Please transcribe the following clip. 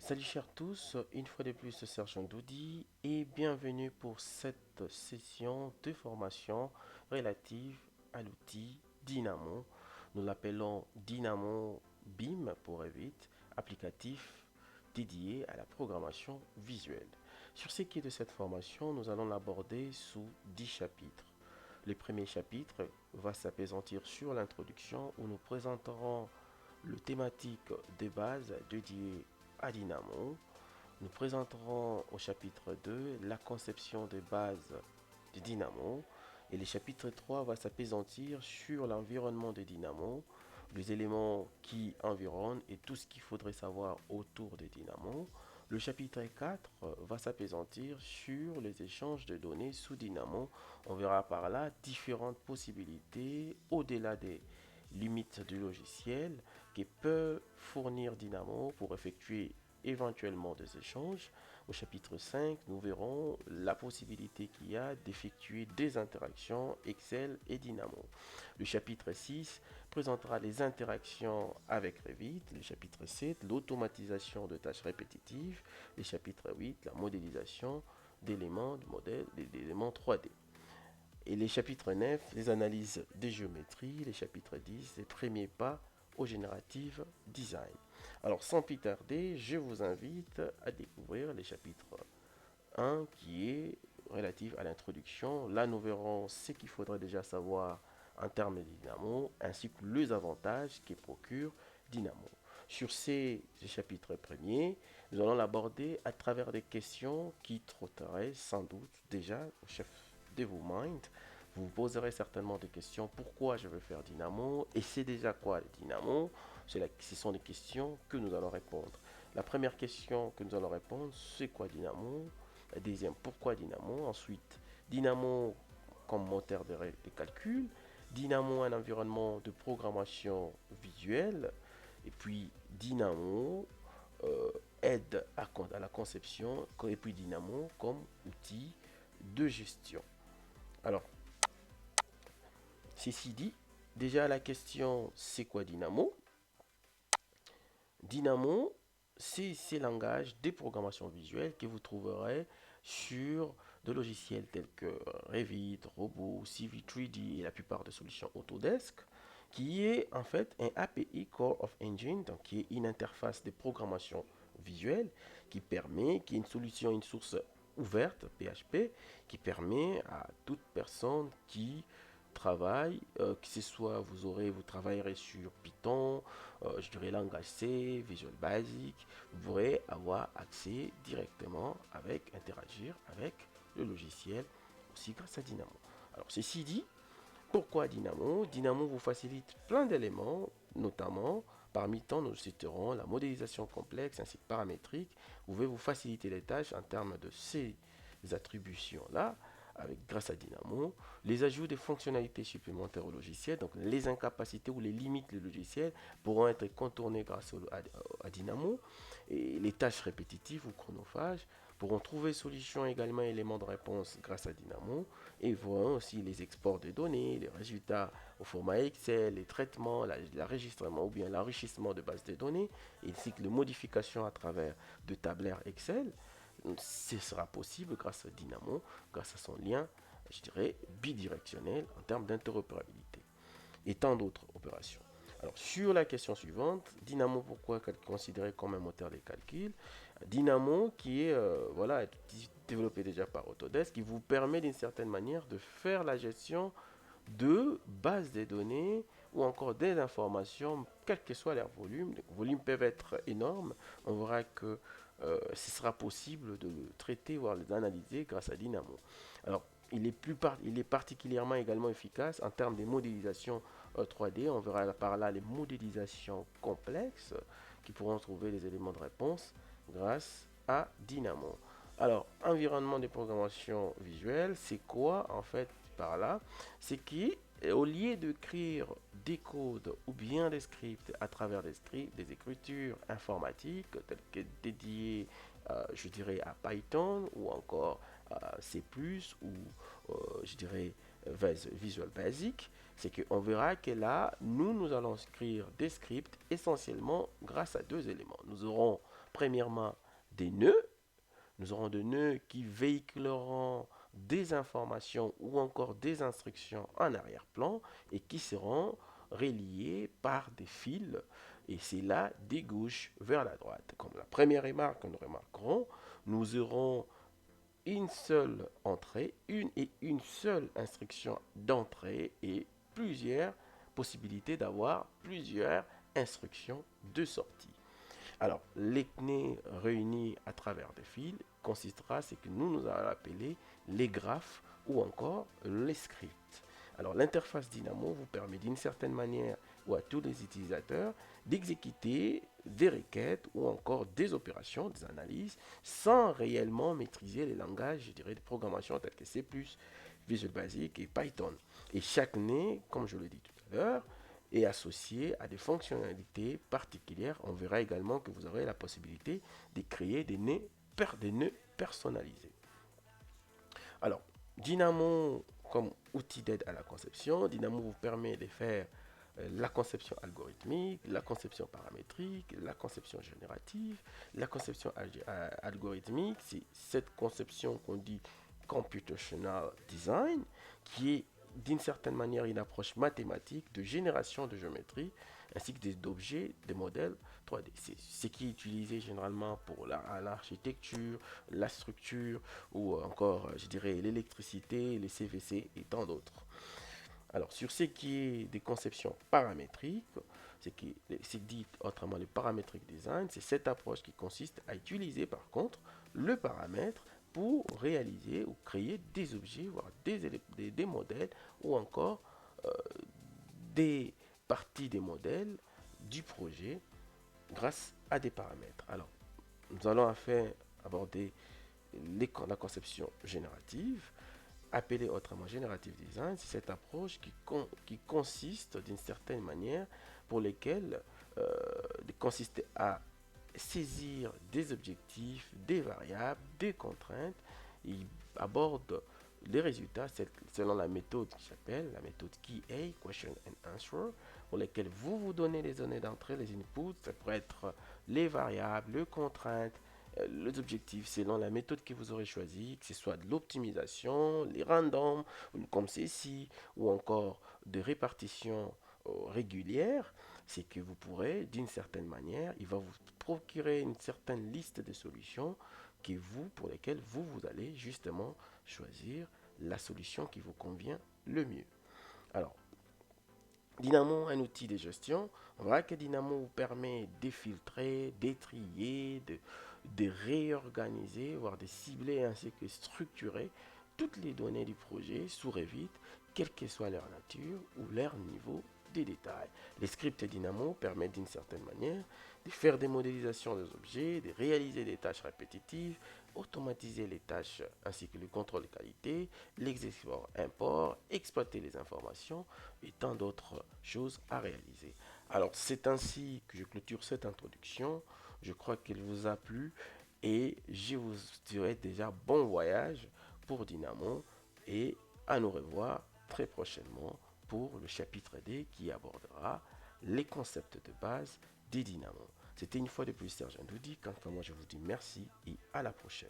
Salut chers tous, une fois de plus c'est Sergent Doudi et bienvenue pour cette session de formation relative à l'outil Dynamo. Nous l'appelons Dynamo BIM pour vite, applicatif dédié à la programmation visuelle. Sur ce qui est de cette formation, nous allons l'aborder sous 10 chapitres. Le premier chapitre va s'apaisantir sur l'introduction où nous présenterons le thématique de base dédié à Dynamo. Nous présenterons au chapitre 2 la conception de base de Dynamo et le chapitre 3 va s'apaisantir sur l'environnement de Dynamo, les éléments qui environnent et tout ce qu'il faudrait savoir autour de Dynamo. Le chapitre 4 va s'apaisantir sur les échanges de données sous Dynamo. On verra par là différentes possibilités au-delà des limites du logiciel qui peut fournir Dynamo pour effectuer éventuellement des échanges. Au chapitre 5, nous verrons la possibilité qu'il y a d'effectuer des interactions Excel et Dynamo. Le chapitre 6 présentera les interactions avec Revit. Le chapitre 7, l'automatisation de tâches répétitives. Le chapitre 8, la modélisation d'éléments de modèle, d'éléments 3D. Et les chapitres 9, les analyses des géométries. Les chapitres 10, les premiers pas au générative design. Alors sans plus tarder, je vous invite à découvrir les chapitres 1 qui est relatif à l'introduction. Là, nous verrons ce qu'il faudrait déjà savoir en termes de Dynamo ainsi que les avantages qu'il procure Dynamo. Sur ces chapitres premiers, nous allons l'aborder à travers des questions qui trotteraient sans doute déjà au chef de vos minds. Vous vous poserez certainement des questions. Pourquoi je veux faire Dynamo? Et c'est déjà quoi le Dynamo? Ce sont des questions que nous allons répondre. La première question que nous allons répondre, c'est quoi Dynamo? La deuxième, pourquoi Dynamo? Ensuite, Dynamo comme moteur de calcul. Dynamo, un environnement de programmation visuelle. Et puis, Dynamo euh, aide à la conception. Et puis, Dynamo comme outil de gestion. Alors, ceci dit, déjà la question, c'est quoi Dynamo? Dynamo, c'est ces langages de programmation visuelle que vous trouverez sur des logiciels tels que Revit, Robot, CV3D et la plupart des solutions Autodesk, qui est en fait un API Core of Engine, donc qui est une interface de programmation visuelle qui est une solution, une source ouverte, PHP, qui permet à toute personne qui travaille, que ce soit vous travaillerez sur Python, je dirais langage C, Visual Basic, vous pourrez avoir accès directement avec, interagir avec le logiciel aussi grâce à Dynamo. Alors ceci dit, pourquoi Dynamo? Dynamo vous facilite plein d'éléments, notamment parmi tant nous citerons la modélisation complexe ainsi que paramétrique. Vous pouvez vous faciliter les tâches en termes de ces attributions-là avec, grâce à Dynamo, les ajouts de fonctionnalités supplémentaires au logiciel, donc les incapacités ou les limites du logiciel pourront être contournées grâce à Dynamo, et les tâches répétitives ou chronophages pourront trouver solution également éléments de réponse grâce à Dynamo, et verront aussi les exports de données, les résultats au format Excel, les traitements, l'enregistrement ou bien l'enrichissement de bases de données, ainsi que les modifications à travers de tableurs Excel. Ce sera possible grâce à Dynamo, grâce à son lien, je dirais, bidirectionnel en termes d'interopérabilité et tant d'autres opérations. Alors, sur la question suivante, Dynamo, pourquoi considéré comme un moteur de calcul? Dynamo, qui est voilà, développé déjà par Autodesk, qui vous permet d'une certaine manière de faire la gestion de bases de données ou encore des informations, quel que soit leur volume. Les volumes peuvent être énormes. On verra que ce sera possible de le traiter, voire l'analyser grâce à Dynamo. Alors, il est particulièrement également efficace en termes de modélisation 3D. On verra par là les modélisations complexes qui pourront trouver les éléments de réponse grâce à Dynamo. Alors, environnement de programmation visuelle, c'est quoi en fait par là? C'est qu'au lieu d'écrire des codes ou bien des scripts à travers des scripts, des écritures informatiques telles que dédiées, je dirais, à Python ou encore à C++ ou je dirais Visual Basic, c'est qu'on verra que là, nous allons écrire des scripts essentiellement grâce à deux éléments. Nous aurons premièrement des nœuds. Nous aurons des nœuds qui véhiculeront des informations ou encore des instructions en arrière-plan et qui seront reliés par des fils. Et c'est là des gauches vers la droite. Comme la première remarque que nous remarquerons, nous aurons une seule entrée, une et une seule instruction d'entrée et plusieurs possibilités d'avoir plusieurs instructions de sortie. Alors, les clés réunies à travers des fils consistera à ce que nous allons appeler les graphes ou encore les scripts. Alors, l'interface Dynamo vous permet d'une certaine manière ou à tous les utilisateurs d'exécuter des requêtes ou encore des opérations, des analyses, sans réellement maîtriser les langages, je dirais, de programmation tels que C++, Visual Basic et Python. Et chaque nez, comme je l'ai dit tout à l'heure, est associé à des fonctionnalités particulières. On verra également que vous aurez la possibilité de créer des nœuds personnalisés. Alors, Dynamo comme outil d'aide à la conception, Dynamo vous permet de faire la conception algorithmique, la conception paramétrique, la conception générative, la conception algorithmique. C'est cette conception qu'on dit computational design, qui est d'une certaine manière une approche mathématique de génération de géométrie ainsi que d'objets, des modèles 3D. C'est ce qui est utilisé généralement pour l'architecture, la structure ou encore, je dirais, l'électricité, les CVC et tant d'autres. Alors, sur ce qui est des conceptions paramétriques, c'est dit autrement le parametric design, c'est cette approche qui consiste à utiliser par contre le paramètre pour réaliser ou créer des objets, voire des modèles ou encore euh, des parties des modèles du projet grâce à des paramètres. Alors, nous allons enfin aborder la conception générative, appelée autrement Generative Design. C'est cette approche qui consiste d'une certaine manière pour lesquelles consiste à saisir des objectifs, des variables, des contraintes. Il aborde les résultats selon la méthode qui s'appelle la méthode QA, Question and Answer, pour lesquelles vous donnez les données d'entrée, les inputs. Ça pourrait être les variables, les contraintes, les objectifs selon la méthode que vous aurez choisie, que ce soit de l'optimisation, les randoms, comme ceci, ou encore de répartition régulière. C'est que vous pourrez, d'une certaine manière, il va vous procurer une certaine liste de solutions pour lesquelles vous allez justement choisir la solution qui vous convient le mieux. Alors, Dynamo, un outil de gestion. On verra que Dynamo vous permet de filtrer, de trier, de réorganiser, voire de cibler ainsi que structurer toutes les données du projet sous Revit, quelle que soit leur nature ou leur niveau de détail. Les scripts Dynamo permettent d'une certaine manière de faire des modélisations des objets, de réaliser des tâches répétitives, automatiser les tâches ainsi que le contrôle de qualité, l'export-import, exploiter les informations et tant d'autres choses à réaliser. Alors c'est ainsi que je clôture cette introduction. Je crois qu'elle vous a plu et je vous dirai déjà bon voyage pour Dynamo et à nous revoir très prochainement pour le chapitre D qui abordera les concepts de base des Dynamo. C'était une fois de plus Serge Ndoudi. Quant à moi, je vous dis merci et à la prochaine.